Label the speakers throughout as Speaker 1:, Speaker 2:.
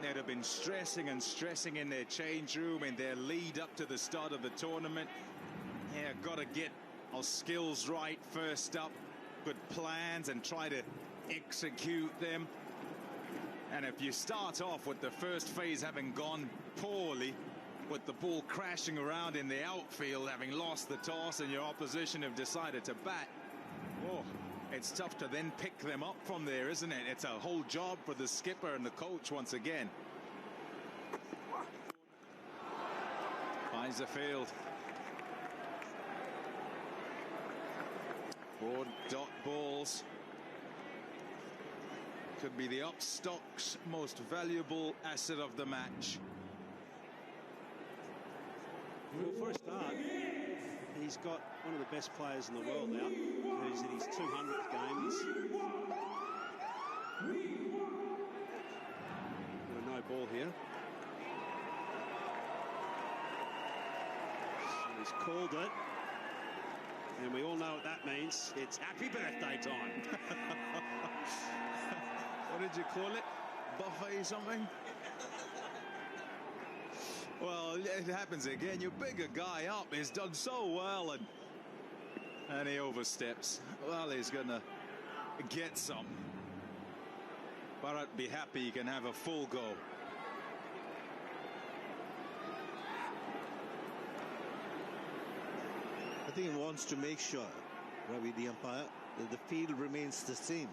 Speaker 1: they'd have been stressing and stressing in their change room, in their lead up to the start of the tournament. Yeah, got to get our skills right first up, good plans, and try to execute them. And if you start off with the first phase having gone poorly, with the ball crashing around in the outfield, having lost the toss, and your opposition have decided to bat, it's tough to then pick them up from there, isn't it? It's a whole job for the skipper and the coach once again. Finds the field. 4 dot balls. Could be the upstock's most valuable asset of the match.
Speaker 2: Well, for a start, he's got one of the best players in the world now, who's in his 200th game. Got a no ball here. So he's called it. And we all know what that means. It's happy birthday time.
Speaker 1: What did you call it? Buffet something? Well, it happens again. Your bigger guy up. He's done so well, and he oversteps. Well, he's going to get some. But I'd be happy he can have a full go.
Speaker 3: I think he wants to make sure, Ravi, the umpire, that the field remains the same.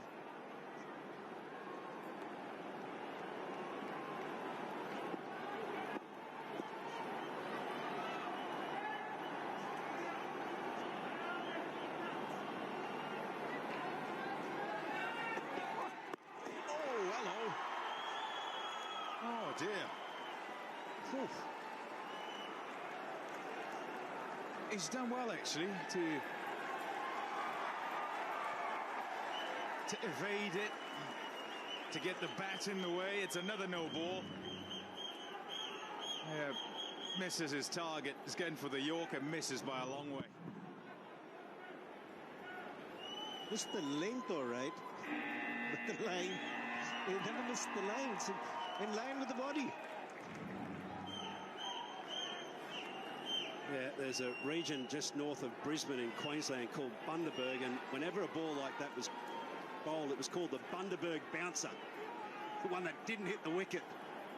Speaker 1: He's done well, actually, to evade it, to get the bat in the way. It's another no ball. Yeah, misses his target. He's going for the Yorker, misses by a long way.
Speaker 3: Missed the length, all right, but the line. He never missed the line. It's in line with the body.
Speaker 2: Yeah, there's a region just north of Brisbane in Queensland called Bundaberg, and whenever a ball like that was bowled, it was called the Bundaberg bouncer, the one that didn't hit the wicket,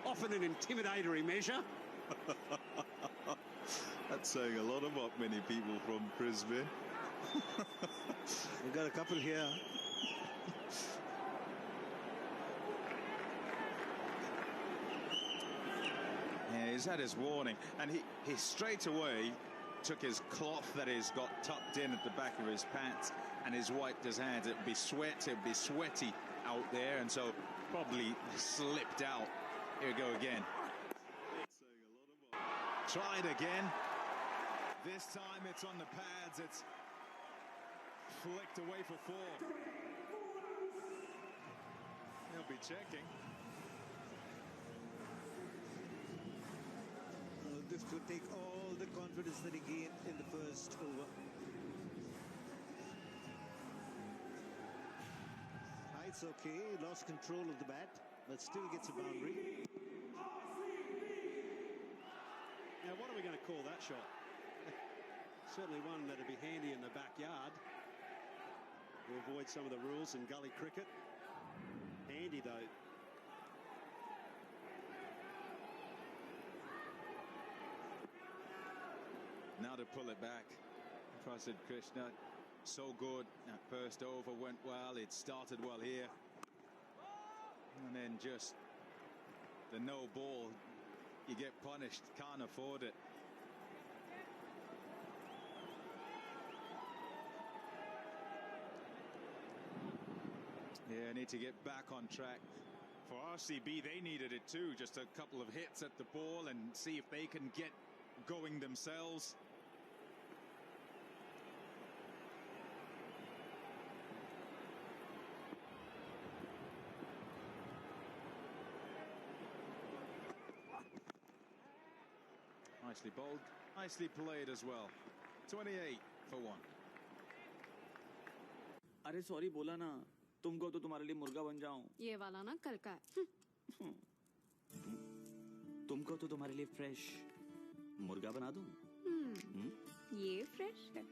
Speaker 2: often an intimidatory measure.
Speaker 1: That's saying a lot about many people from Brisbane.
Speaker 3: We've got a couple here.
Speaker 1: Yeah, he's had his warning, and he straight away took his cloth that he's got tucked in at the back of his pants, and he's wiped his hands. It'd be sweaty out there, and so probably slipped out. Here we go again. Tried again. This time it's on the pads. It's flicked away for 4. He'll be checking.
Speaker 3: This could take all the confidence that he gained in the first over. It's okay, he lost control of the bat, but still gets a boundary.
Speaker 2: Now, what are we going to call that shot? Certainly one that'd be handy in the backyard to avoid some of the rules in gully cricket. Handy, though.
Speaker 1: Now to pull it back. Prasidh Krishna, so good. That first over went well. It started well here. And then just the no ball. You get punished. Can't afford it. Yeah, need to get back on track. For RCB, they needed it too. Just a couple of hits at the ball and see if they can get going themselves. Nicely bowled, nicely played as well. 28 for 1.
Speaker 4: अरे sorry बोला ना तुमको तो तुम्हारे लिए मुर्गा बन जाऊं.
Speaker 5: ये वाला ना कल का है.
Speaker 4: तुमको तो तुम्हारे लिए फ्रेश मुर्गा बना दूं?
Speaker 5: ये फ्रेश है।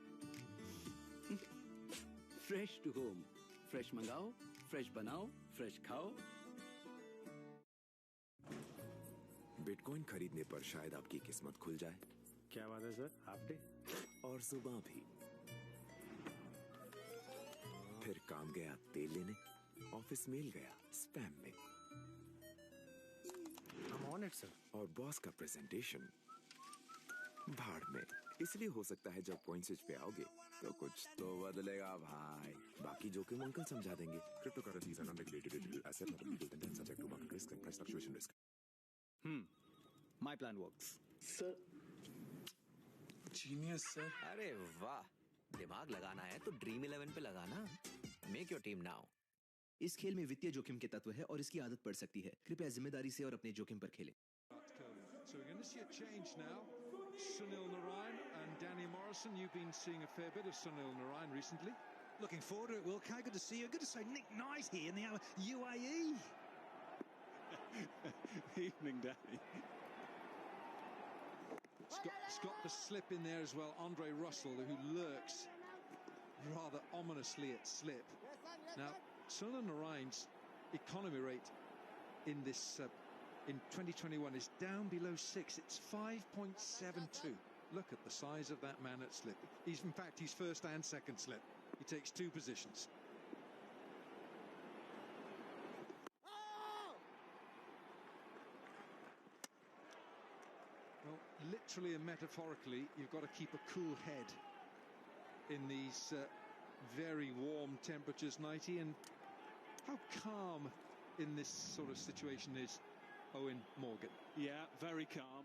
Speaker 6: फ्रेश टू होम, फ्रेश मंगाओ, फ्रेश बनाओ, फ्रेश खाओ।
Speaker 7: बिटकॉइन खरीदने पर शायद आपकी किस्मत खुल जाए।
Speaker 8: क्या बात है सर, हाफ डे
Speaker 7: और सुबह भी। फिर काम गया तेल लेने, ऑफिस मेल गया स्पैम में,
Speaker 8: I'm on it, sir.
Speaker 7: और बॉस का प्रेजेंटेशन भाड़ में। इसलिए हो सकता है जब पॉइंट स्विच पे आओगे तो कुछ तो बदलेगा भाई। बाकी जोखिम अंकल समझा देंगे। Cryptocurrencies are non-regulated digital asset, not a legal tender and subject to market risk and price fluctuation risk.
Speaker 6: My plan works.
Speaker 9: Sir, genius, sir.
Speaker 10: अरे वाह, दिमाग लगाना है तो ड्रीम 11 पे लगाना। Make your team now.
Speaker 11: इस खेल में वित्तीय जोखिम के तत्व है और इसकी आदत पड़ सकती है। कृपया जिम्मेदारी से और अपने जोखिम पर खेलें।
Speaker 12: So we're going to see a change now. Sunil, Narine and Danny Morrison. You've been seeing a fair bit of Sunil, Narine recently.
Speaker 13: Looking forward to it, Will. Good to see you. Good to see Nick Knight here in the UAE.
Speaker 2: Evening, Danny.
Speaker 12: It's got the slip in there as well. Andre Russell, who lurks rather ominously at slip. Now, Sunil Narine's economy rate in this in 2021 is down below 6. It's 5.72. Look at the size of that man at slip. He's, in fact, he's first and second slip. He takes 2 positions. Well, literally and metaphorically, you've got to keep a cool head in these very warm temperatures, Nighty. And how calm in this sort of situation is Eoin Morgan?
Speaker 2: Yeah, very calm.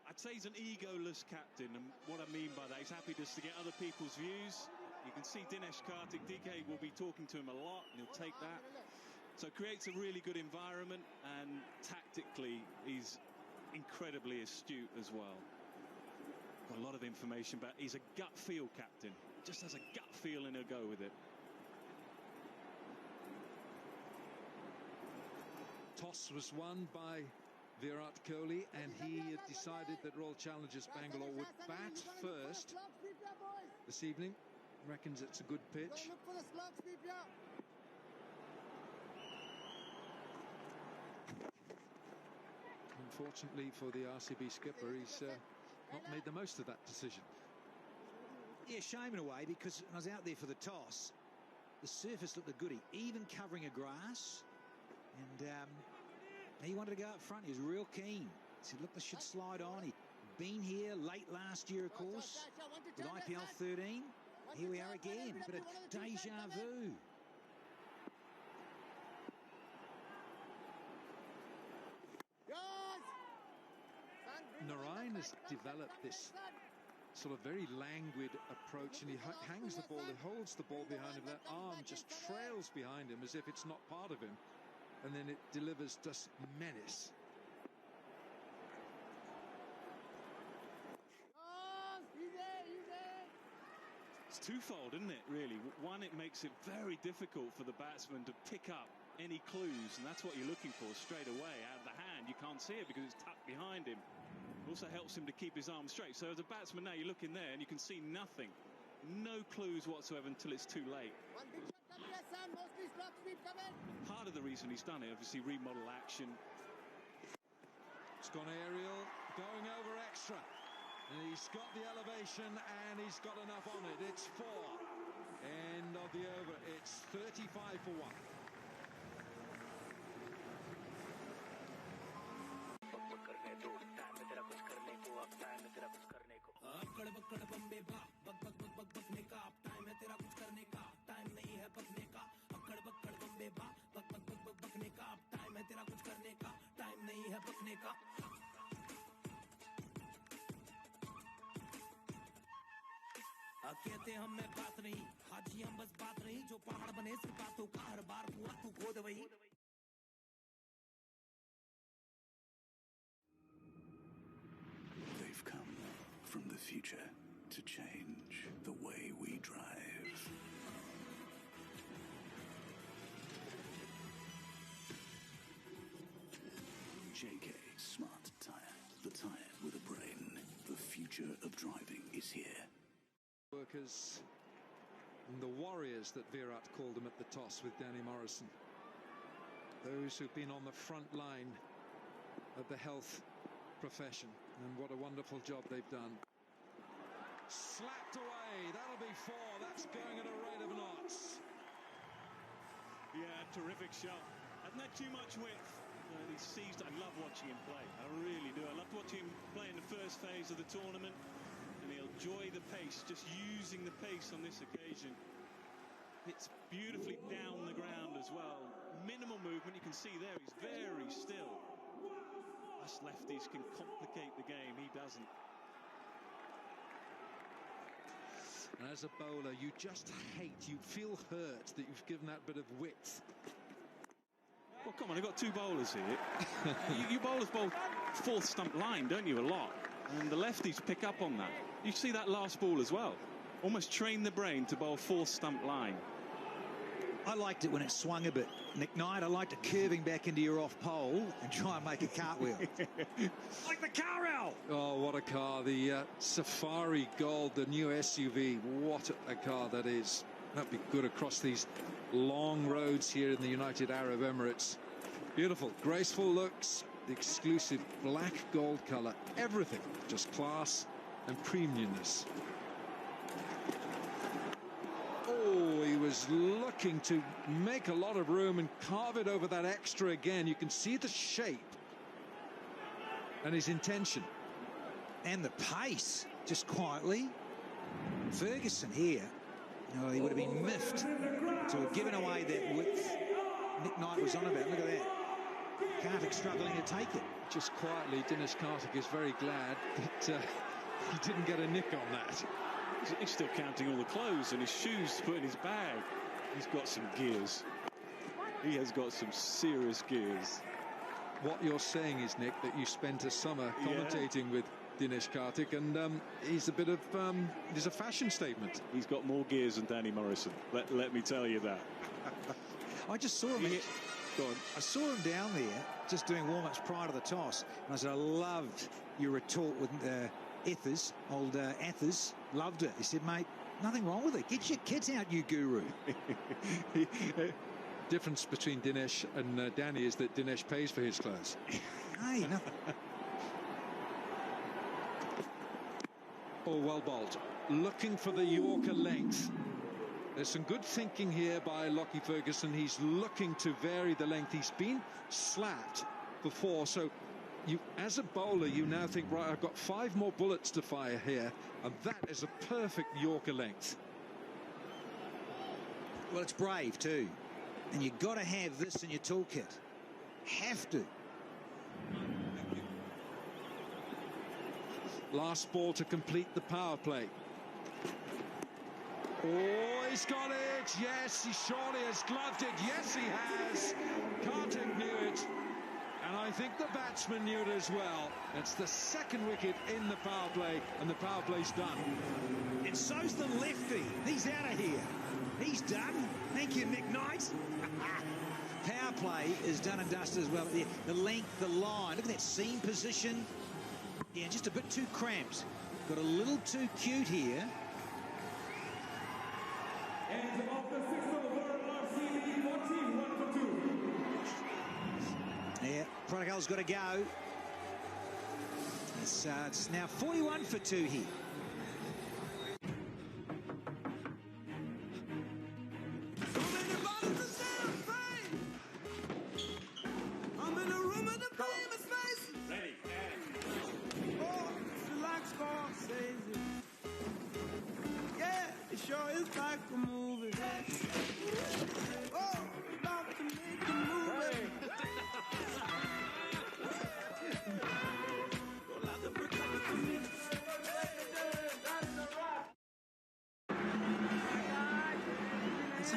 Speaker 2: I'd say he's an egoless captain, and what I mean by that, he's happy just to get other people's views. You can see Dinesh, Karthik, DK will be talking to him a lot, and he'll take that. So it creates a really good environment, and tactically, he's incredibly astute as well. Got a lot of information, but he's a gut feel captain. Just has a gut feel and he'll go with it.
Speaker 12: Toss was won by Virat Kohli, and he had decided that Royal Challengers Bangalore would bat first this evening. Reckons it's a good pitch. Unfortunately for the RCB skipper, he's not made the most of that decision.
Speaker 13: Yeah, shame in a way, because when I was out there for the toss, the surface looked a goodie, even covering a grass. And he wanted to go up front. He was real keen. He said, look, this should slide on. He'd been here late last year, of course, with IPL 13. Here we are again. Bit of deja vu.
Speaker 12: Narine has developed this sort of very languid approach, and he hangs the ball, he holds the ball behind him. That arm just trails behind him as if it's not part of him, and then it delivers just menace.
Speaker 2: It's twofold, isn't it, really? One, it makes it very difficult for the batsman to pick up any clues, and that's what you're looking for straight away. Out of the hand, you can't see it because it's tucked behind him. It also helps him to keep his arm straight. So as a batsman now, you look in there and you can see nothing. No clues whatsoever until it's too late. Part of the reason he's done it, obviously, remodel action.
Speaker 12: It's gone aerial, going over extra. And he's got the elevation and he's got enough on it. It's 4. End of the over. It's 35 for 1.
Speaker 14: कहते हम में बात नहीं, हाजी हम बस बात नहीं, जो पहाड़ बने सिर्फ बातों का, हर बार हुआ तू खोद वही.
Speaker 15: They've come from the future to change the way we drive. JK Smart Tyre. The tyre with a brain. The future of driving is here.
Speaker 12: Workers and the warriors that Virat called them at the toss with Danny Morrison. Those who've been on the front line of the health profession, and what a wonderful job they've done. Slapped away, that'll be 4, that's going at a rate of knots.
Speaker 2: Yeah, terrific shot. Hasn't had too much width. He's seized. I love watching him play. I really do. I loved watching him play in the first phase of the tournament, and he'll enjoy the pace, just using the pace on this occasion. It's beautifully down the ground as well. Minimal movement. You can see there he's very still. Us lefties can complicate the game. He doesn't.
Speaker 12: And as a bowler, you just hate, you feel hurt that you've given that bit of width.
Speaker 2: Well, come on, I've got 2 bowlers here. you bowlers bowl 4th stump line, don't you, a lot? And the lefties pick up on that. You see that last ball as well. Almost train the brain to bowl 4th stump line.
Speaker 13: I liked it when it swung a bit, Nick Knight. I liked it curving back into your off pole and try and make a cartwheel. Like the car out.
Speaker 12: Oh, what a car. The Safari Gold, the new SUV. What a car that is. That'd be good across these long roads here in the United Arab Emirates. Beautiful, graceful looks, the exclusive black gold colour. Everything, just class and premiumness. Oh, he was looking to make a lot of room and carve it over that extra again. You can see the shape and his intention.
Speaker 13: And the pace, just quietly. Ferguson here, he would have been miffed to have given away that width Nick Knight was on about. Look at that. Karthik struggling to take it.
Speaker 12: Just quietly, Dinesh Karthik is very glad that he didn't get a nick on that.
Speaker 2: He's still counting all the clothes and his shoes to put in his bag. He's got some gears. He has got some serious gears.
Speaker 12: What you're saying is, Nick, that you spent a summer commentating with Dinesh Karthik, and he's a bit of he's a fashion statement.
Speaker 2: He's got more gears than Danny Morrison. Let me tell you that.
Speaker 13: I just saw him.
Speaker 2: Go on.
Speaker 13: I saw him down there just doing warm-ups prior to the toss, and I said I loved your retort with Ethers, old Athers. Loved it. He said, mate, nothing wrong with it. Get your kids out, you guru.
Speaker 12: Difference between Dinesh and Danny is that Dinesh pays for his clothes.
Speaker 13: Hey, nothing.
Speaker 12: Oh, well bowled. Looking for the Yorker length. There's some good thinking here by Lockie Ferguson. He's looking to vary the length. He's been slapped before, so you, as a bowler, you now think, right, I've got 5 more bullets to fire here, and that is a perfect Yorker length.
Speaker 13: Well, it's brave too, and you've got to have this in your toolkit. Have to.
Speaker 12: Last ball to complete the power play. Oh, he's got it. Yes, he surely has gloved it. Yes, he has. Karthik knew it. And I think the batsman knew it as well. It's the 2nd wicket in the power play, and the power play's done.
Speaker 13: And so's the lefty. He's out of here. He's done. Thank you, Nick Knight. Power play is done and dusted as well. The length, the line. Look at that seam position. Yeah, just a bit too cramped. Got a little too cute here.
Speaker 14: And off the 6th over, RCB 14, 1 for 2.
Speaker 13: Yeah, Protocol's got to go. It's now 41 for 2 here.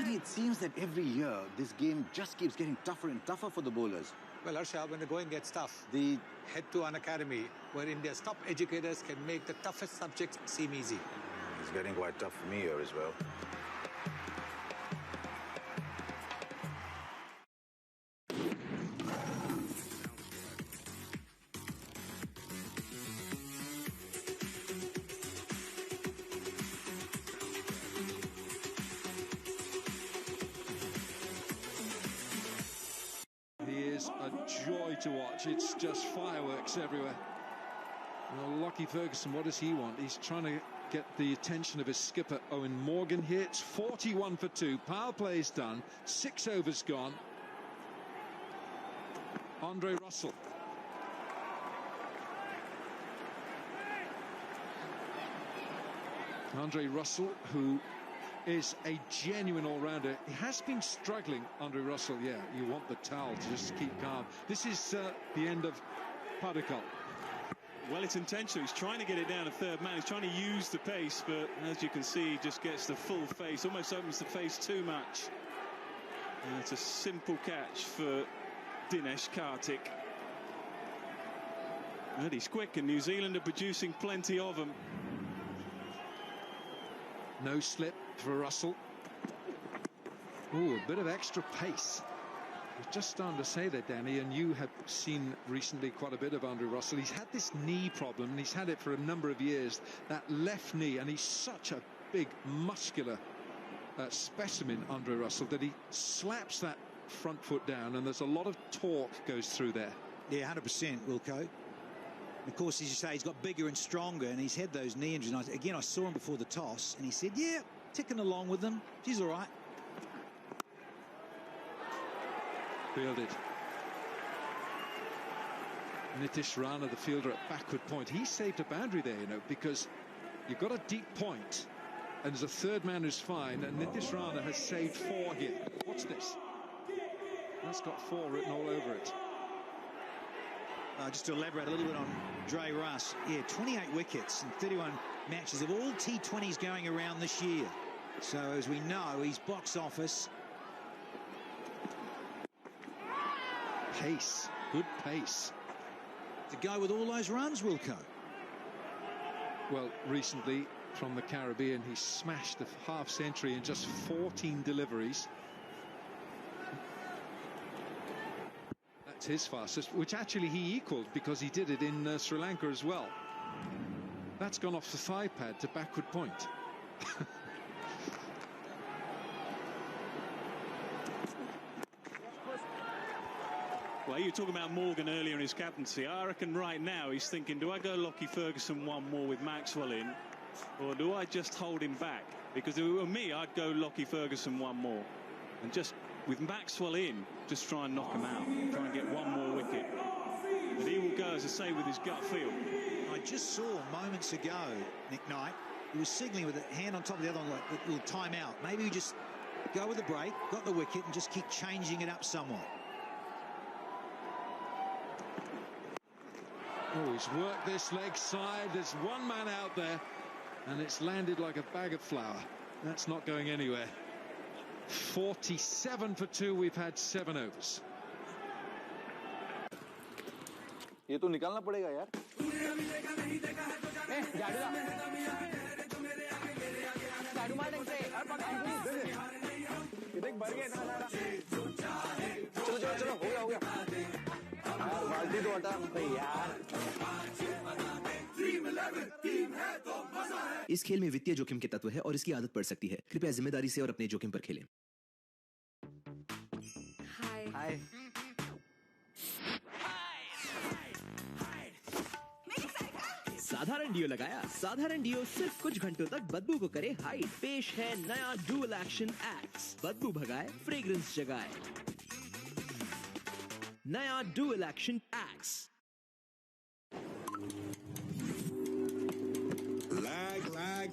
Speaker 9: It seems that every year this game just keeps getting tougher and tougher for the bowlers.
Speaker 16: Well, Harsha, when the going gets tough, they head to an academy where India's top educators can make the toughest subjects seem easy.
Speaker 9: It's getting quite tough for me here as well.
Speaker 12: joy to watch. It's just fireworks everywhere. Well, Lockie Ferguson, what does he want? He's trying to get the attention of his skipper, Eoin Morgan, here. It's 41 for 2. Power play's done. 6 overs gone. Andre Russell. Andre Russell, who is a genuine all-rounder. He has been struggling, Andre Russell. Yeah, you want the towel to just keep calm. This is the end of Padikal.
Speaker 2: Well, it's intentional. He's trying to get it down to third man. He's trying to use the pace, but as you can see, he just gets the full face. Almost opens the face too much. And it's a simple catch for Dinesh, Karthik. And he's quick, and New Zealand are producing plenty of them.
Speaker 12: No slip for Russell. Ooh, a bit of extra pace. I was just starting to say that, Danny, and you have seen recently quite a bit of Andre Russell. He's had this knee problem, and he's had it for a number of years. That left knee, and he's such a big, muscular specimen, Andre Russell, that he slaps that front foot down, and there's a lot of torque goes through there.
Speaker 13: Yeah, 100%, Wilco. Of course, as you say, he's got bigger and stronger, and he's had those knee injuries. Again, I saw him before the toss, and he said, yeah, ticking along with them. He's all right.
Speaker 12: Fielded. Nitish Rana, the fielder at backward point. He saved a boundary there, you know, because you've got a deep point, and there's a third man who's fine, and Nitish Rana has saved 4 here. What's this? That's got 4 written all over it.
Speaker 13: Just to elaborate a little bit on Dre Russ, yeah, 28 wickets in 31 matches of all T20s going around this year. So as we know, he's box office.
Speaker 12: Pace, good pace.
Speaker 13: To go with all those runs, Wilco.
Speaker 12: Well, recently from the Caribbean, he smashed the half century in just 14 deliveries. That's his fastest, which actually he equaled because he did it in Sri Lanka as well. That's gone off the thigh pad to backward point.
Speaker 2: Well, you were talking about Morgan earlier in his captaincy. I reckon right now he's thinking, do I go Lockie Ferguson 1 more with Maxwell in, or do I just hold him back? Because if it were me, I'd go Lockie Ferguson 1 more, and just with Maxwell in, just try and knock him out, try and get 1 more wicket. But he will go, as I say, with his gut feel.
Speaker 13: I just saw moments ago, Nick Knight, he was signalling with a hand on top of the other one, like a little timeout. Maybe we just go with the break, got the wicket, and just keep changing it up somewhat.
Speaker 12: Oh, he's worked this leg side. There's 1 man out there, and it's landed like a bag of flour. That's not going anywhere. 47 for 2. We've had 7 overs.
Speaker 17: ये तो निकालना पड़ेगा यार. झाड़ू मार इनसे. ये देख भर गए ना. चलो चलो चलो हो गया. यार बाल्टी तो हटा यार.
Speaker 11: इस खेल में वित्तीय जोखिम के तत्व है और इसकी आदत पड़ सकती है. कृपया जिम्मेदारी से और अपने जोखिम पर खेलें.
Speaker 17: हाय.
Speaker 11: साधारण डियो लगाया. साधारण डियो सिर्फ कुछ घंटों तक बदबू को करे हाइड. पेश है नया डुअल एक्शन एक्स. बदबू भगाए, फ्रेग्रेंस जगाए. नया dual action x.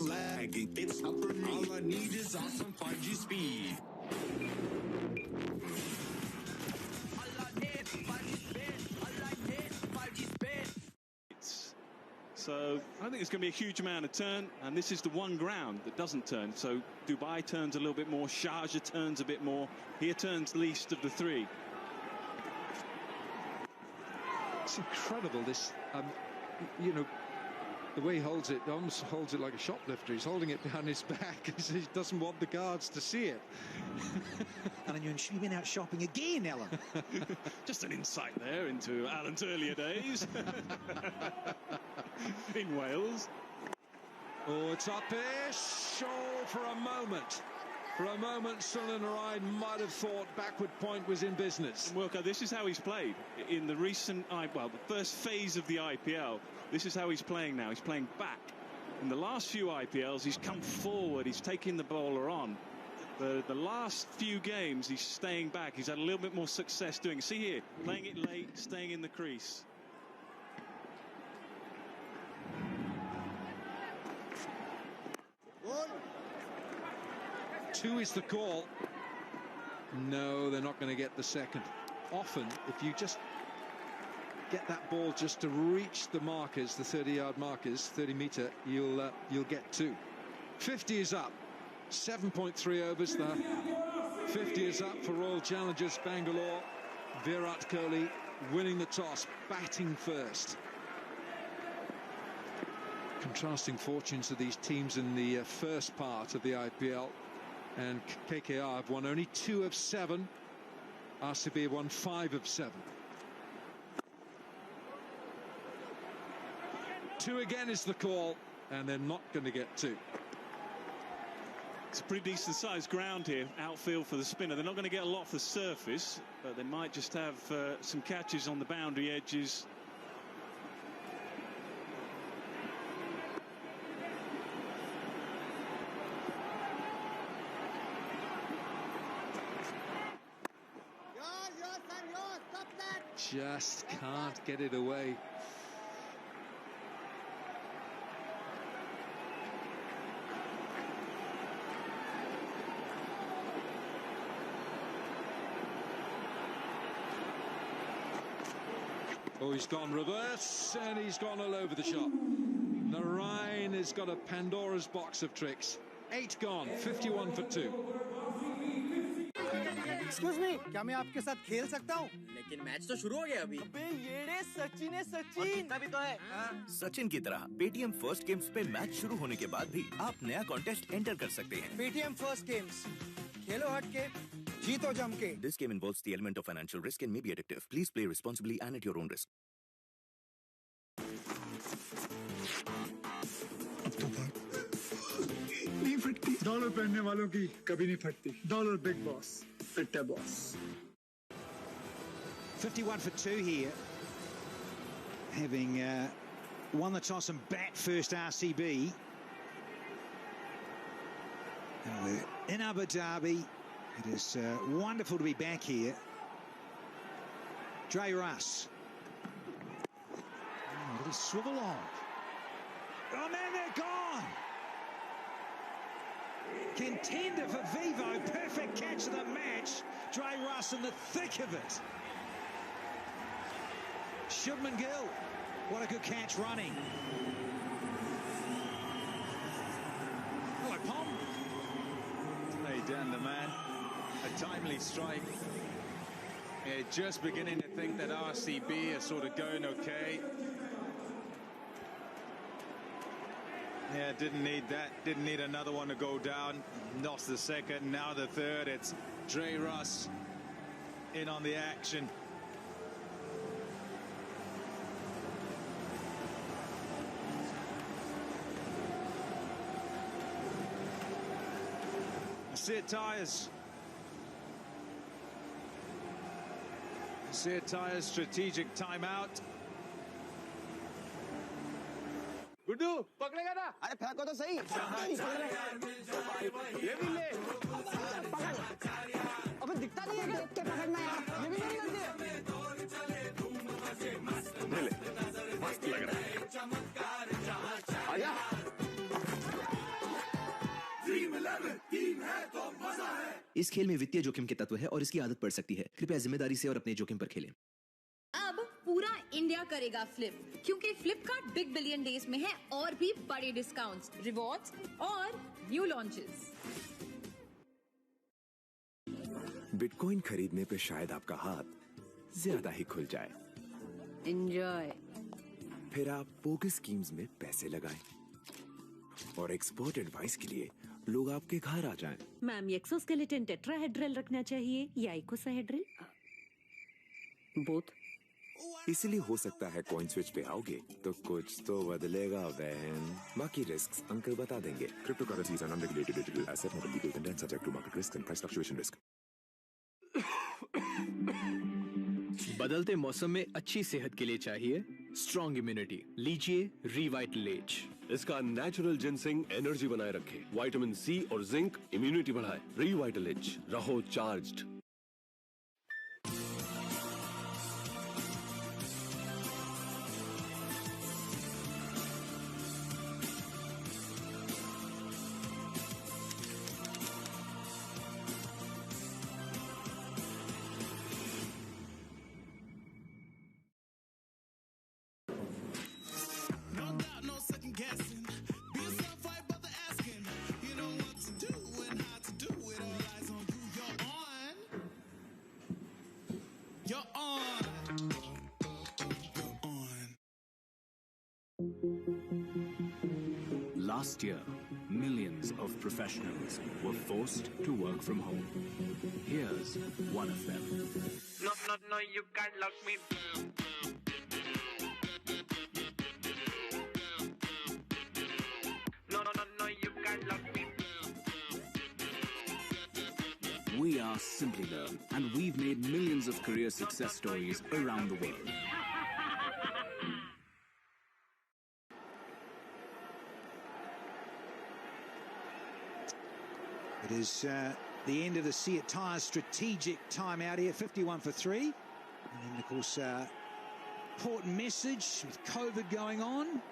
Speaker 18: Lagging. It's up for me. All I need is awesome 5G speed.
Speaker 2: So I think it's going to be a huge amount of turn, and this is the one ground that doesn't turn. So Dubai turns a little bit more, Sharjah turns a bit more. Here turns least of the 3.
Speaker 12: It's incredible, this, you know, the way he holds it, almost holds it like a shoplifter. He's holding it behind his back because he doesn't want the guards to see it.
Speaker 13: Alan, you've been out shopping again, Alan.
Speaker 2: Just an insight there into Alan's earlier days in Wales.
Speaker 12: Oh, it's up-ish. Oh, for a moment. For a moment, Sunil Narine might have thought backward point was in business.
Speaker 2: Wilco, this is how he's played in the recent, the first phase of the IPL. This is how he's playing now. He's playing back. In the last few IPLs, he's come forward. He's taking the bowler on. The last few games, he's staying back. He's had a little bit more success doing it. See here, playing it late, staying in the crease.
Speaker 12: Two is the call. No, they're not going to get the second. Often, if you just get that ball just to reach the markers, the 30-yard markers, 30-meter, you'll get two. 50 is up. 7.3 overs. The 50 is up for Royal Challengers Bangalore. Virat Kohli winning the toss, batting first. Contrasting fortunes of these teams in the first part of the IPL. And KKR have won only 2 of 7. RCB have won 5 of 7. 2 again is the call, and they're not going to get 2.
Speaker 2: It's a pretty decent sized ground here, outfield for the spinner. They're not going to get a lot off the surface, but they might just have some catches on the boundary edges.
Speaker 12: Just can't get it away. Oh, he's gone reverse, and he's gone all over the shop. Narine has got a Pandora's box of tricks. 8 gone, 51 for 2.
Speaker 19: Excuse me, क्या मैं आपके साथ खेल सकता हूँ? लेकिन match तो शुरू हो गया अभी। अबे ये सचिन है सचिन। भी तो है।
Speaker 20: सचिन की तरह पेटीएम फर्स्ट गेम्स पे मैच शुरू होने के बाद भी आप नया कॉन्टेस्ट एंटर कर सकते हैं।
Speaker 19: पेटीएम फर्स्ट गेम्स, खेलो हट के, जीतो जम के।
Speaker 20: This game involves the element of financial risk and may be addictive. Please play responsibly and at your own risk.
Speaker 21: नहीं फटती। डॉलर पहनने वालों की कभी नहीं फटती। डॉलर बिग बॉस, पिट्टा boss.
Speaker 13: 51 for 2 here. Having won the toss and bat first RCB. And we're in Abu Dhabi. It is wonderful to be back here. Dre Russ. Oh, a little swivel on. Oh man, they're gone. Contender for Vivo. Perfect catch of the match. Dre Russ in the thick of it. Shubman Gill. What a good catch running. Hello, Pom.
Speaker 1: Hey, Dan, the man. A timely strike. Yeah, just beginning to think that RCB are sort of going okay. Yeah, didn't need that. Didn't need another one to go down. Lost the second, now the third. It's Dre Russ in on the action. Seat tyres. Seat tyres strategic timeout.
Speaker 19: Guddu पकड़ेगा ना? अरे फेंको तो सही। ये भी ले। पकड़। अबे दिखता नहीं है क्या? देख के पकड़ना यार। ये भी नहीं करते। ले ले। मस्त लग रहा है। आजा।
Speaker 11: इस खेल में वित्तीय जोखिम के तत्व है और इसकी आदत पड़ सकती है। कृपया जिम्मेदारी से और अपने जोखिम पर खेलें।
Speaker 5: अब पूरा इंडिया करेगा फ्लिप, क्योंकि फ्लिपकार्ट बिग बिलियन डेज में है और भी बड़े डिस्काउंट्स, रिवॉर्ड्स और न्यू लॉन्चेस।
Speaker 7: बिटकॉइन खरीदने पे शायद आपका हाथ ज्यादा ही खुल जाए।
Speaker 5: एंजॉय।
Speaker 7: फिर आप बोगस स्कीम्स में पैसे लगाएं और एक्सपर्ट एडवाइस के लिए लोग आपके घर आ जाएं।
Speaker 22: मैम, एक्सोस्केलेटन टेट्राहेड्रल रखना चाहिए या इकोसाहेड्रल? बोथ।
Speaker 7: इसीलिए हो सकता है कॉइन स्विच पे आओगे तो कुछ तो बदलेगा बहन। बाकी रिस्क्स अंकल बता देंगे।
Speaker 3: Cryptocurrencies are non-regulated digital asset, not a legal tender, and subject to market risk and price fluctuation risk.
Speaker 22: बदलते मौसम में अच्छी सेहत के लिए चाहिए स्ट्रॉन्ग इम्यूनिटी। लीजिए रिवाइटलेज।
Speaker 23: इसका नेचुरल जिनसिंग एनर्जी बनाए रखे, विटामिन सी और जिंक इम्यूनिटी बढ़ाए। रिवाइटलेज, रहो charged.
Speaker 6: Last year, millions of professionals were forced to work from home. Here's one of them.
Speaker 24: No, you can't lock me. No, you can't lock me.
Speaker 6: We are Simply Learn, and we've made millions of career success stories around the world.
Speaker 13: It is the end of the Seat Tyres strategic timeout here, 51 for 3. And then, of course, important message with COVID going on.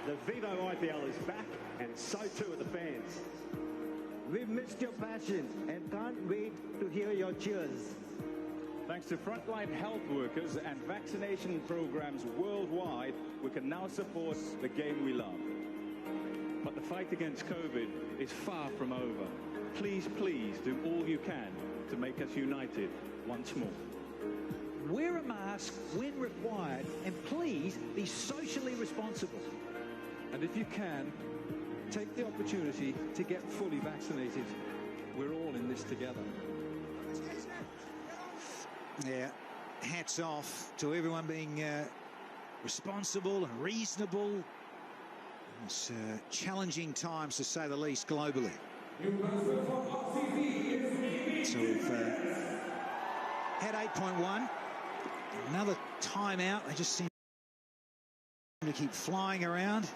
Speaker 25: The Vivo IPL is back, and so too are the fans.
Speaker 26: We've missed your passion and can't wait to hear your cheers.
Speaker 27: Thanks to frontline health workers and vaccination programs worldwide, we can now support the game we love. But the fight against COVID is far from over. Please, please do all you can to make us united once more.
Speaker 13: Wear a mask when required, and please be socially responsible.
Speaker 12: And if you can, take the opportunity to get fully vaccinated. We're all in this together.
Speaker 13: Yeah, hats off to everyone being responsible and reasonable. It's challenging times, to say the least, globally. So we've had 8.1. Another timeout. They just seem to keep flying around.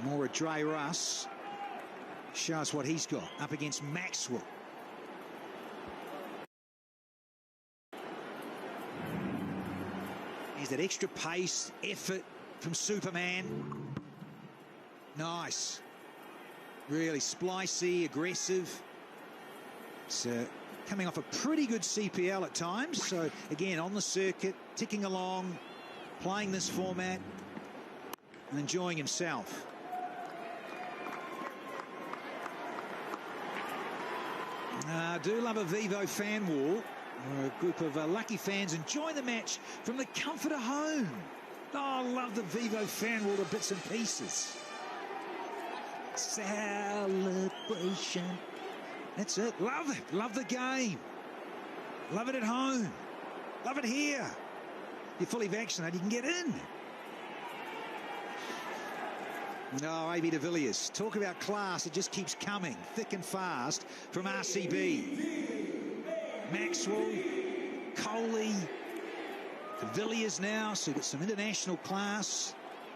Speaker 13: More of Dre Russ. Show us what he's got up against Maxwell. Here's that extra pace, effort from Superman. Nice. Really splicey, aggressive. It's coming off a pretty good CPL at times. So, again, on the circuit, ticking along, playing this format, and enjoying himself. I do love a Vivo fan wall. A group of lucky fans enjoying the match from the comfort of home. Oh, I love the Vivo fan wall to bits and pieces. Celebration. That's it. Love it. Love the game. Love it at home. Love it here. You're fully vaccinated, you can get in. No, AB de Villiers. Talk about class. It just keeps coming thick and fast from RCB. Maxwell, Kohli, de Villiers now. So you've got some international class,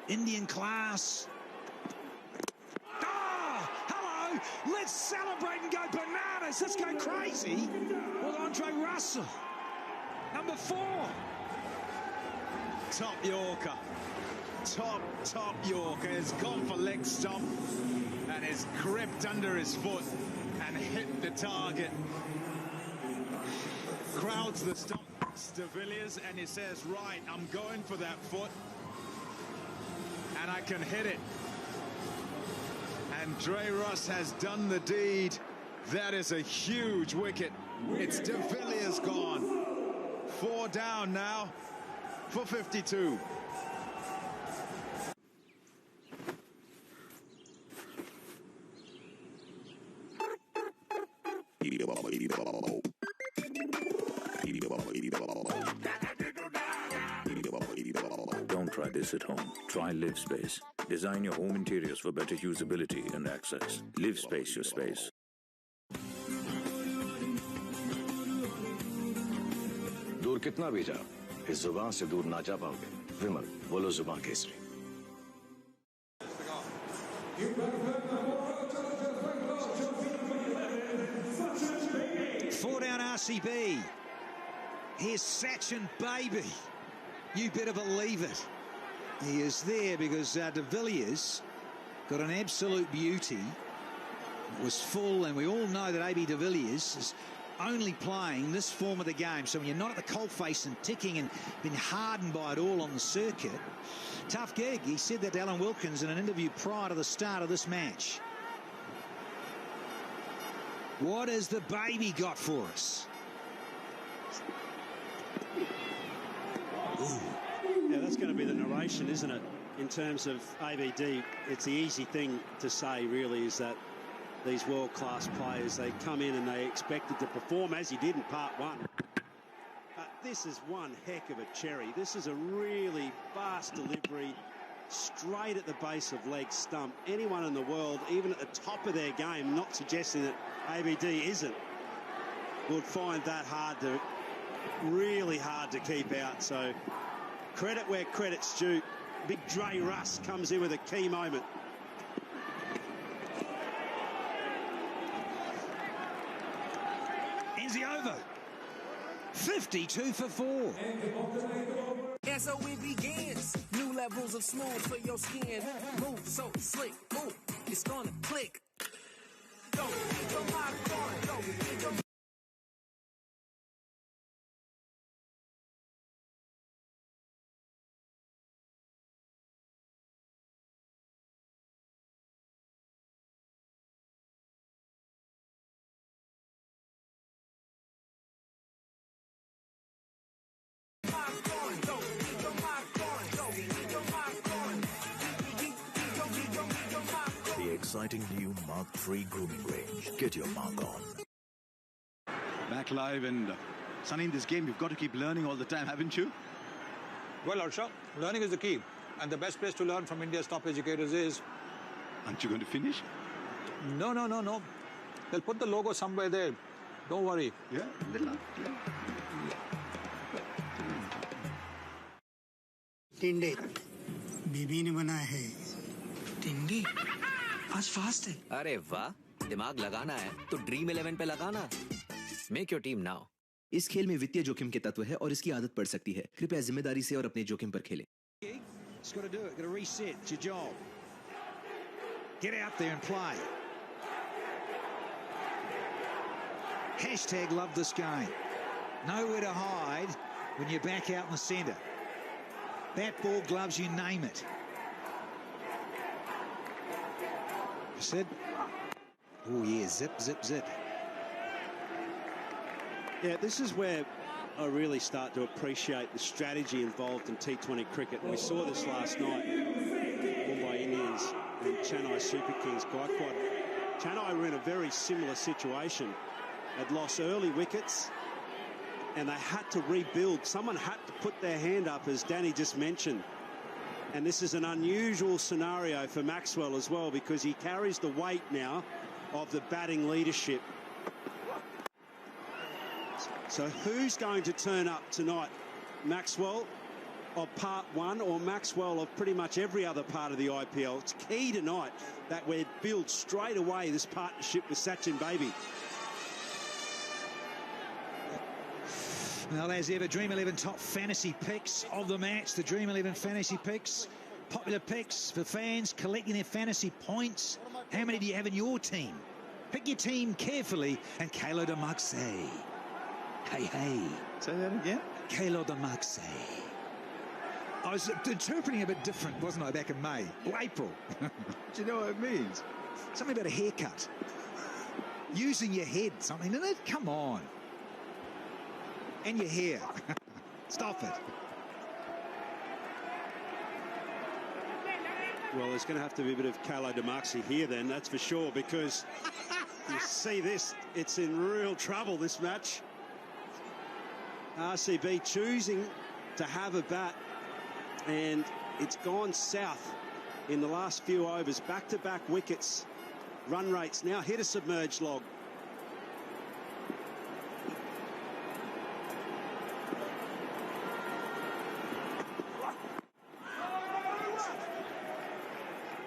Speaker 13: Indian class. Oh, hello. Let's celebrate and go bananas. Let's go crazy. Well, Andre Russell, number 4.
Speaker 1: Top Yorker. Top Yorker has gone for leg stump and is gripped under his foot and hit the target. Crowds the stump to Villiers and he says, right, I'm going for that foot and I can hit it. And Dre Russ has done the deed. That is a huge wicket. It's de Villiers gone. 4 down now for 52.
Speaker 6: Don't try this at home. Try Live Space. Design your home interiors for better usability and access. Live Space your space.
Speaker 4: दूर कितना भी जा, इस जुबान से दूर ना जा पाओगे। विमल, बोलो जुबान Kesari.
Speaker 13: 4 down RCB. Here's Sachin, baby. You better believe it. He is there because de Villiers got an absolute beauty. It was full, and we all know that AB de Villiers is only playing this form of the game. So when you're not at the coalface and ticking and been hardened by it all on the circuit, tough gig. He said that to Alan Wilkins in an interview prior to the start of this match. What has the baby got for us?
Speaker 2: Ooh. Yeah, that's going to be the narration, isn't it? In terms of ABD, it's the easy thing to say, really, is that these world-class players, they come in and they expected to perform as he did in part one. But this is one heck of a cherry. This is a really fast delivery, straight at the base of leg stump. Anyone in the world, even at the top of their game, not suggesting that ABD isn't, would find that really hard to keep out. So credit where credit's due. Big Dre Russ comes in with a key moment.
Speaker 13: Ends the over. 52 for 4.
Speaker 8: And so it begins. New levels of smooth for your skin. Move so slick. Move. It's gonna click. Go. Go my car. Go. Go.
Speaker 6: The exciting new Mark III grooming range. Get your mark on.
Speaker 9: Back live, and Sunny, in this game, you've got to keep learning all the time, haven't you?
Speaker 10: Well, Arsha, learning is the key. And the best place to learn from India's top educators is...
Speaker 9: Aren't you going to finish?
Speaker 10: No. They'll put the logo somewhere there. Don't worry.
Speaker 9: Yeah?
Speaker 14: टिंडे बीबी ने बनाया है टिंडे आज fast है
Speaker 15: अरे वाह दिमाग लगाना है तो ड्रीम 11 पे लगाना मेक योर टीम नाउ
Speaker 11: इस खेल में वित्तीय जोखिम के तत्व है और इसकी आदत पड़ सकती है कृपया जिम्मेदारी से और अपने जोखिम पर खेलें
Speaker 13: It's got to do it. Got to reset. It's your job. Get out there and play. Hashtag love this game. Nowhere to hide when you're back out in the centre. Bat, ball, gloves, you name it. Said. Oh, yeah, zip, zip, zip.
Speaker 2: Yeah, this is where I really start to appreciate the strategy involved in T20 cricket. And we saw this last night. Mumbai Indians and Chennai Super Kings. Chennai were in a very similar situation. They'd lost early wickets and they had to rebuild. Someone had to put their hand up, as Danny just mentioned. And this is an unusual scenario for Maxwell as well, because he carries the weight now of the batting leadership. So who's going to turn up tonight? Maxwell of part one or Maxwell of pretty much every other part of the IPL? It's key tonight that we build straight away this partnership with Sachin Baby.
Speaker 13: Well, as ever, Dream 11 top fantasy picks of the match. The Dream 11 fantasy picks, popular picks for fans collecting their fantasy points. How many do you have in your team? Pick your team carefully. And Kalo de Marseille. Hey.
Speaker 9: Say that again?
Speaker 13: Kalo de Marseille. I was interpreting a bit different, wasn't I, back in May or April?
Speaker 9: Do you know what it means?
Speaker 13: Something about a haircut. Using your head, something, isn't it? Come on. And your hair. Stop it.
Speaker 2: Well, there's going to have to be a bit of Kalo de Marseille here then, that's for sure, because You see this, it's in real trouble, this match. RCB choosing to have a bat, and it's gone south in the last few overs. Back-to-back wickets. Run rates now hit a submerged log.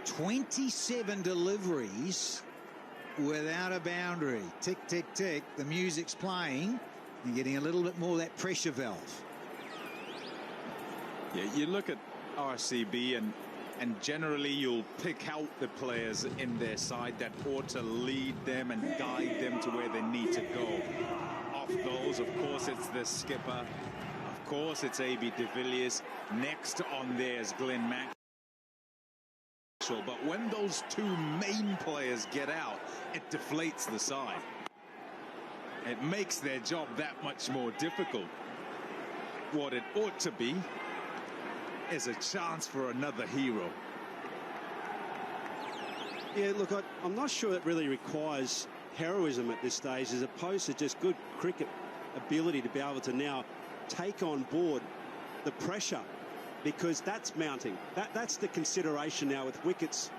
Speaker 13: "27 deliveries without a boundary." Tick, tick, tick. The music's playing. You're getting a little bit more of that pressure valve.
Speaker 1: Yeah, you look at RCB and generally you'll pick out the players in their side that ought to lead them and guide them to where they need to go. Off those, of course, it's the skipper. Of course, it's AB de Villiers. Next on there is Glenn Maxwell. But when those two main players get out, it deflates the side. It makes their job that much more difficult. What it ought to be is a chance for another hero.
Speaker 2: Yeah, look, I'm not sure it really requires heroism at this stage, as opposed to just good cricket ability to be able to now take on board the pressure, because that's mounting. That's the consideration now with wickets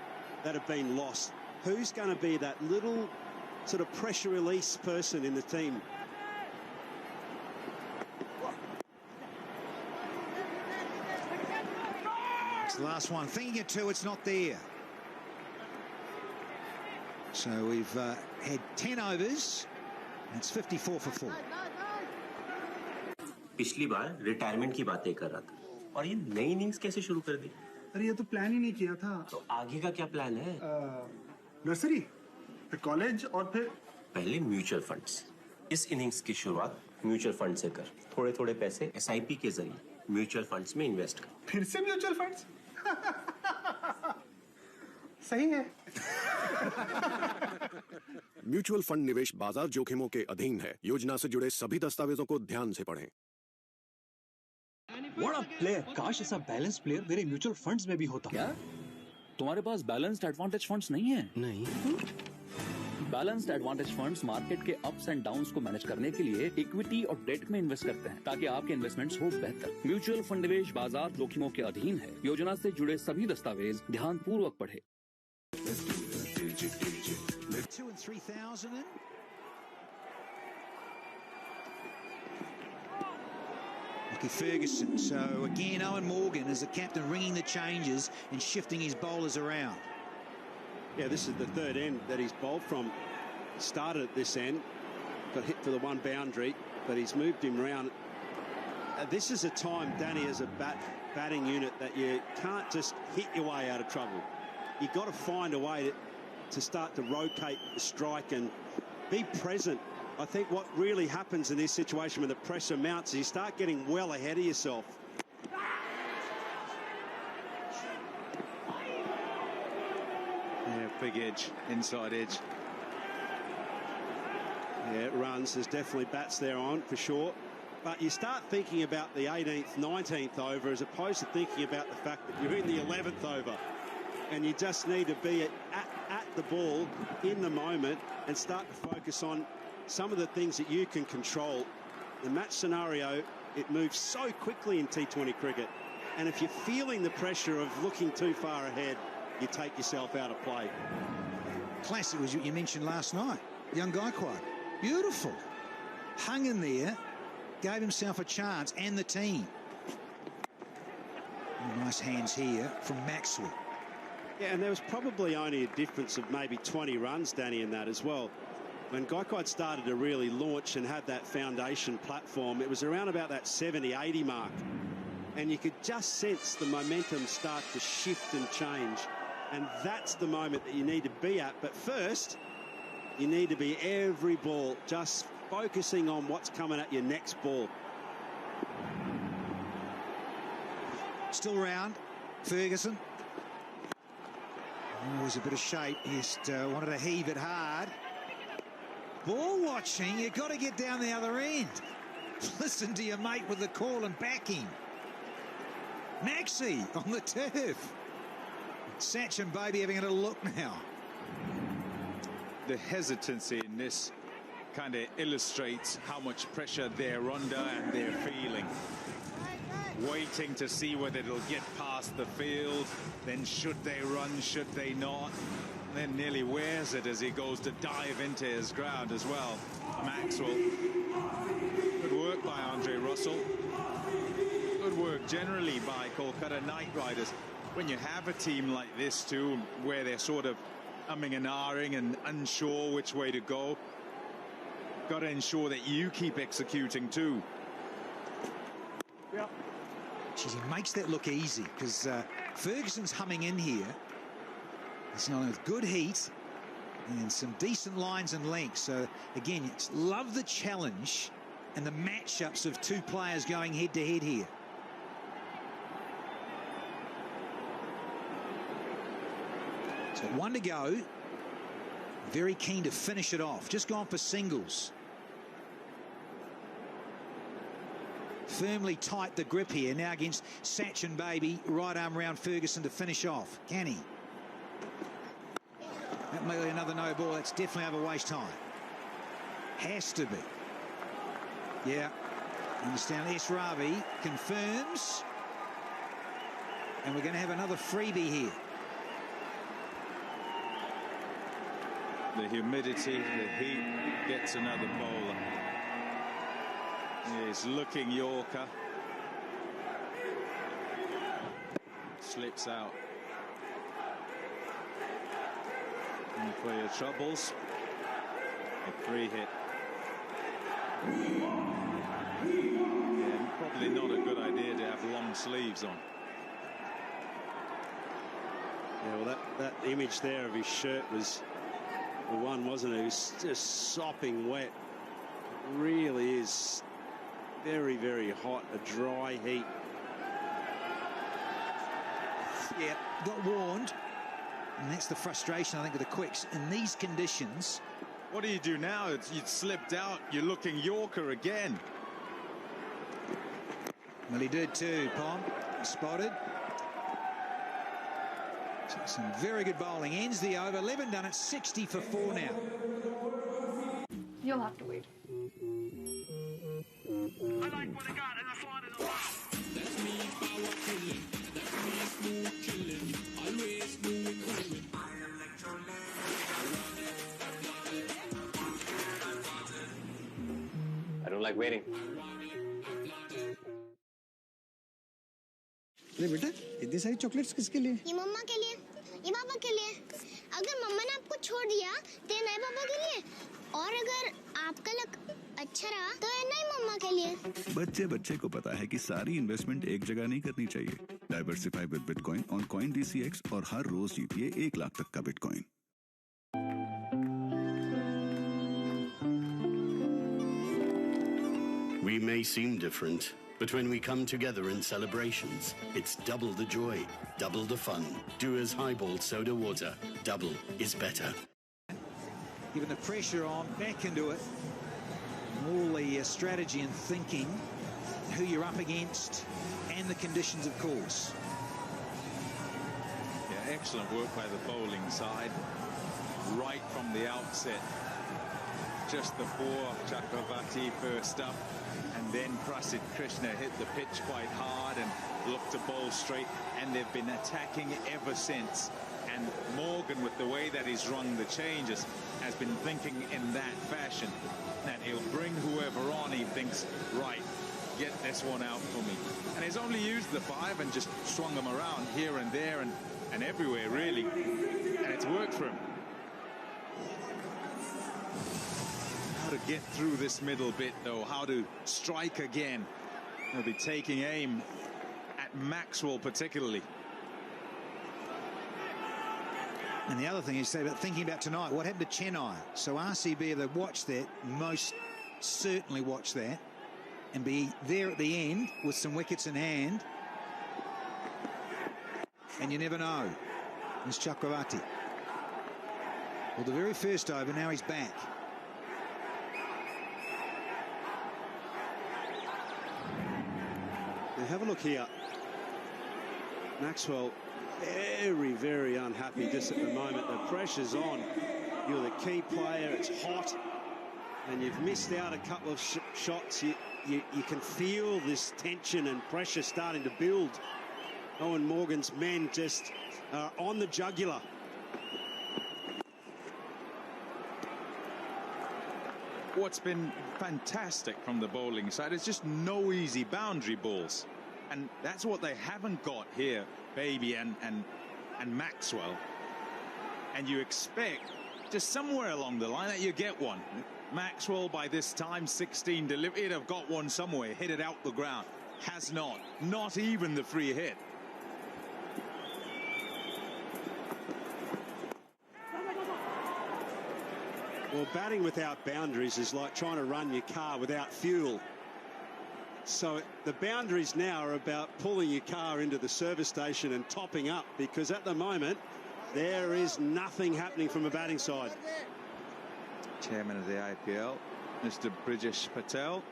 Speaker 2: that have been lost. Who's going to be that little sort of pressure release person in the team?
Speaker 13: It's the last one. Thinking it too, it's not there. So we've had 10 overs. It's 54 for 4.
Speaker 5: पिछली बार retirement की बातें कर रहा था, और ये नई innings कैसे शुरू कर दी?
Speaker 14: अरे ये तो प्लान ही नहीं किया था।
Speaker 5: तो आगे का क्या प्लान है?
Speaker 14: नर्सरी, फिर कॉलेज और फिर
Speaker 5: पहले म्यूचुअल फंड्स। इस इनिंग्स की शुरुआत म्यूचुअल फंड से कर। थोड़े थोड़े पैसे SIP के जरिए म्यूचुअल फंड्स में इन्वेस्ट कर।
Speaker 14: फिर से म्यूचुअल फंड्स? सही है।
Speaker 23: म्यूचुअल फंड निवेश बाजार जोखिमों के अधीन है। योजना से जुड़े सभी दस्तावेजों को ध्यान से पढ़ें।
Speaker 16: What a player! काश ऐसा बैलेंस प्लेयर मेरे म्यूचुअल फंड्स में भी होता। क्या? तुम्हारे पास बैलेंस्ड एडवांटेज फंड्स नहीं है? नहीं। बैलेंस्ड एडवांटेज फंड्स मार्केट के अप्स एंड डाउन्स को मैनेज करने के लिए इक्विटी और डेट में इन्वेस्ट करते हैं, ताकि आपके इन्वेस्टमेंट्स हो बेहतर। म्यूचुअल फंड निवेश बाजार जोखिमों के अधीन है। योजना से जुड़े सभी दस्तावेज ध्यानपूर्वक पढ़ें।
Speaker 13: 2 and 3,000 in. Lockie Ferguson. So again, Owen Morgan is the captain, ringing the changes and shifting his bowlers around.
Speaker 2: Yeah, this is the third end that he's bowled from. Started at this end, got hit for the one boundary, but he's moved him round. This is a time, Danny, as a batting unit, that you can't just hit your way out of trouble. You've got to find a way to start to rotate the strike and be present. I think what really happens in this situation when the pressure mounts is you start getting well ahead of yourself.
Speaker 1: Yeah, big edge, inside edge.
Speaker 2: Yeah, it runs. There's definitely bats there on, for sure. But you start thinking about the 18th, 19th over as opposed to thinking about the fact that you're in the 11th over. And you just need to be at the ball in the moment and start to focus on some of the things that you can control. The match scenario, it moves so quickly in T20 cricket. And if you're feeling the pressure of looking too far ahead, you take yourself out of play.
Speaker 13: Classic was what you mentioned last night. Young Gaikwad. Beautiful. Hung in there, gave himself a chance and the team. Nice hands here from Maxwell.
Speaker 2: Yeah, and there was probably only a difference of maybe 20 runs, Danny, in that as well. When Gaikwad started to really launch and had that foundation platform, it was around about that 70, 80 mark. And you could just sense the momentum start to shift and change. And that's the moment that you need to be at. But first, you need to be every ball, just focusing on what's coming at your next ball.
Speaker 13: Still round, Ferguson. Always a bit of shape. Just wanted to heave it hard. Ball watching, you've got to get down the other end. Listen to your mate with the call and back him. Maxi on the turf. Satch and Baby having a little look now.
Speaker 1: the hesitancy in this kind of illustrates how much pressure they're under and they're feeling. Waiting to see whether it'll get past the field, then should they run, should they not, and then nearly wears it as he goes to dive into his ground as well. Maxwell. Good work by Andre Russell. Good work generally by Kolkata Knight Riders. When you have a team like this too, where they're sort of umming and ahhing and unsure which way to go, got to ensure that you keep executing too.
Speaker 13: Yeah. Geez, he makes that look easy because Ferguson's humming in here. It's not a good heat and some decent lines and lengths. So again, love the challenge and the matchups of two players going head to head here. So 1 to go. Very keen to finish it off. Just gone for singles. Firmly tight the grip here now against Sachin Baby. Right arm around Ferguson to finish off. Can he? That may be another no ball. That's definitely over waste time. Has to be. Yeah. Understand. S. Ravi confirms. And we're going to have another freebie here.
Speaker 1: The humidity, the heat gets another bowler. He's looking Yorker. Slips out. And for your troubles, a free hit. Yeah, probably not a good idea to have long sleeves on.
Speaker 2: Yeah, well, that image there of his shirt was the one, wasn't it? He was just sopping wet. It really is very, very hot, a dry heat.
Speaker 13: Yeah, got warned. And that's the frustration, I think, with the quicks in these conditions.
Speaker 1: What do you do now? You'd slipped out. You're looking Yorker again.
Speaker 13: Well, he did too, Pom. Spotted. So some very good bowling. Ends the over. 11 done. It's 60 for 4 now.
Speaker 3: You'll have to wait.
Speaker 24: I like what I got in the front of the line.
Speaker 8: That's me, power killing. That's me, smooth killing. Always moving, moving.
Speaker 5: I don't like waiting.
Speaker 7: अरे बेटा इतनी सारी chocolates किसके लिए?
Speaker 17: ये मम्मा के लिए, ये पापा के लिए। अगर मम्मा ने आपको छोड़ दिया तो ये नए पापा के लिए, और अगर आपका लक अच्छा रहा तो ये नई मम्मा के लिए।
Speaker 18: बच्चे को पता है कि सारी इन्वेस्टमेंट एक जगह नहीं करनी चाहिए। Diversify with bitcoin on coin DCX और हर रोज जीतिए 1 लाख तक का bitcoin.
Speaker 19: We may seem different, but when we come together in celebrations, it's double the joy, double the fun. Do as highball soda water. Double is better.
Speaker 13: Given the pressure on, back into it. All the strategy and thinking, who you're up against, and the conditions, of course.
Speaker 1: Yeah, excellent work by the bowling side. Right from the outset. Just the 4, Chakravarthy first up. And then Prasidh Krishna hit the pitch quite hard and looked to bowl straight, and they've been attacking ever since. And Morgan, with the way that he's rung the changes, has been thinking in that fashion, that he'll bring whoever on he thinks, right, get this one out for me. And he's only used the 5 and just swung them around here and there and everywhere, really. And it's worked for him. To get through this middle bit, though, how to strike again. He'll be taking aim at Maxwell particularly.
Speaker 13: And the other thing is thinking about tonight, what happened to Chennai? So RCB, if they watch that, most certainly watch that, and be there at the end with some wickets in hand. And you never know. It's Chakravarthy. Well, the very first over, now he's back.
Speaker 2: Have a look here. Maxwell very, very unhappy just at the moment. The pressure's on. you're the key player, it's hot, and you've missed out a couple of shots, you can feel this tension and pressure starting to build. Eoin Morgan's men just are on the jugular.
Speaker 1: What's been fantastic from the bowling side is just no easy boundary balls. And that's what they haven't got here, Baby and Maxwell. And you expect just somewhere along the line that you get one. Maxwell, by this time, 16 delivery, he'd have got one somewhere, hit it out the ground. Has not even the free hit.
Speaker 2: Well, batting without boundaries is like trying to run your car without fuel. So the boundaries now are about pulling your car into the service station and topping up, because at the moment there is nothing happening from a batting side.
Speaker 1: Chairman of the IPL, Mr. Brijesh Patel,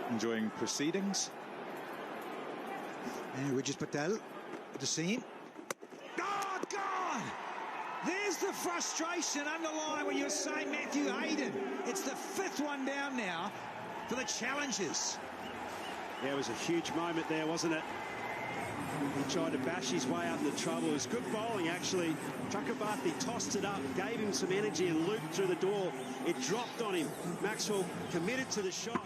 Speaker 1: enjoying proceedings.
Speaker 13: And Brijesh Patel, good to see him. Oh, God! There's the frustration underlying when you're saying Matthew Hayden. It's the 5th one down now for the Challengers.
Speaker 2: Yeah, it was a huge moment there, wasn't it? He tried to bash his way out into trouble. It was good bowling, actually. Chakravarthy tossed it up, gave him some energy and looped through the door. It dropped on him. Maxwell committed to the shot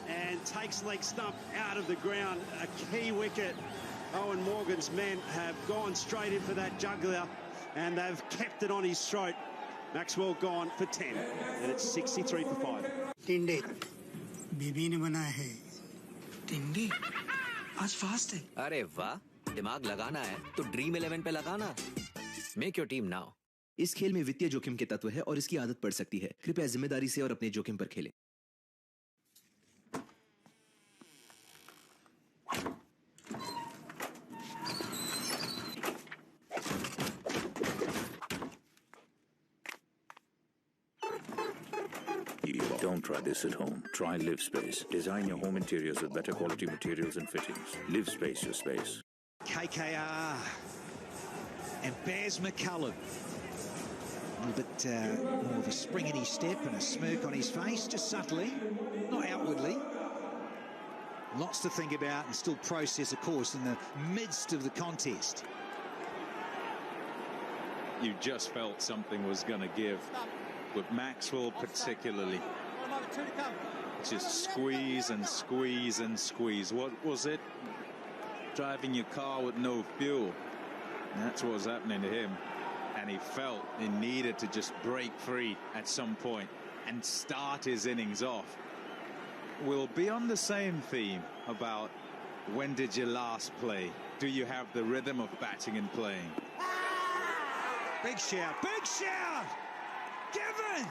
Speaker 2: and takes leg stump out of the ground. A key wicket. Eoin Morgan's men have gone straight in for that jugular, and they've kept it on his throat. Maxwell gone for 10, and it's 63 for 5.
Speaker 7: टिंडे बीबी ने बनाया है टिंडे आज fast है
Speaker 15: अरे वाह दिमाग लगाना है तो ड्रीम 11 पे लगाना मेक योर टीम नाउ
Speaker 11: इस खेल में वित्तीय जोखिम के तत्व है और इसकी आदत पड़ सकती है कृपया जिम्मेदारी से और अपने जोखिम पर खेलें
Speaker 18: Don't try this at home. Try Live Space. Design your home interiors with better quality materials and fittings. Live Space your space.
Speaker 13: KKR and Baz McCullum. A little bit more of a spring in his step and a smirk on his face, just subtly, not outwardly. Lots to think about and still process, of course, in the midst of the contest.
Speaker 1: You just felt something was going to give, with Maxwell particularly. Just squeeze and squeeze and squeeze. What was it? Driving your car with no fuel. That's what was happening to him. And he felt he needed to just break free at some point and start his innings off. We'll be on the same theme about when did you last play? Do you have the rhythm of batting and playing?
Speaker 13: Big shout, big shout! Given!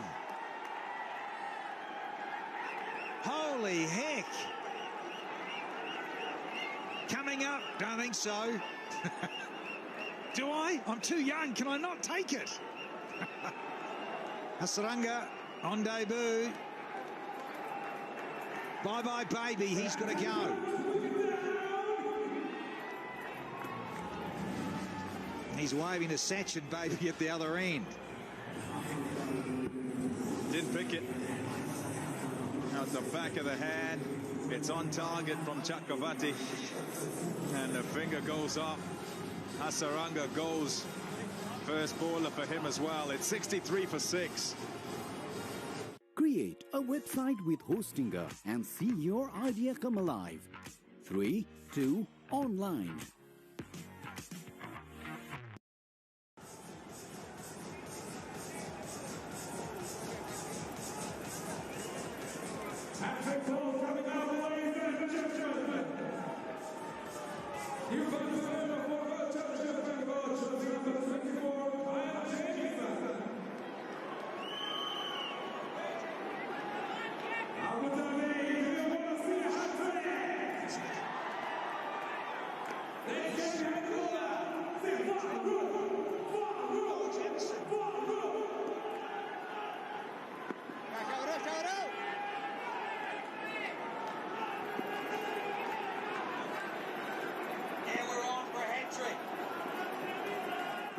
Speaker 13: Holy heck! Coming up, don't think so. Do I? I'm too young, can I not take it? Hasaranga on debut. Bye-bye, baby, he's got to go. He's waving to Sachin, baby, at the other end.
Speaker 1: Didn't pick it. Out the back of the hand. It's on target from Chakravarthy. And the finger goes up. Hasaranga goes. First bowler for him as well. It's 63 for 6.
Speaker 6: Create a website with Hostinger and see your idea come alive. 3, 2, online.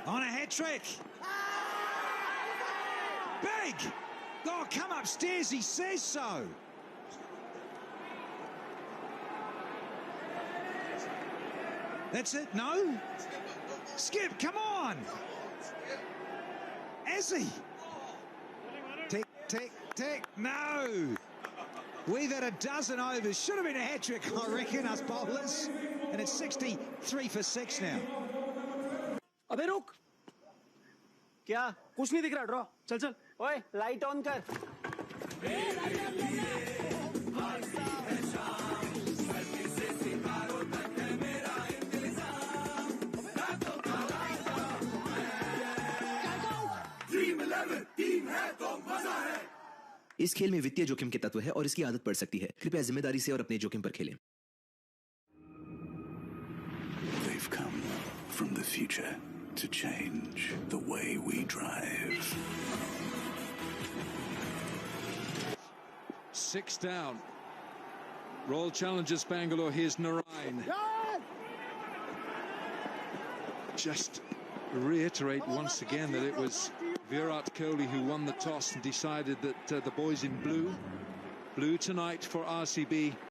Speaker 13: On a hat-trick. Big! Oh, come upstairs, he says so. That's it, no? Skip, come on! Has he? Tick, tick, tick, no! We've had a dozen overs. Should have been a hat-trick, I reckon, us bowlers. And it's 63 for 6 now.
Speaker 12: अबे रुक क्या कुछ नहीं दिख रहा draw चल चल ओए लाइट ऑन कर
Speaker 11: इस खेल में वित्तीय जोखिम के तत्व है और इसकी आदत पड़ सकती है कृपया जिम्मेदारी से और अपने जोखिम पर खेलें
Speaker 18: They've come from the future to change the way we drive.
Speaker 10: 6 down. Royal Challengers Bangalore, here's Narine. Just reiterate once again that it was Virat Kohli who won the toss and decided that the boys in blue tonight for RCB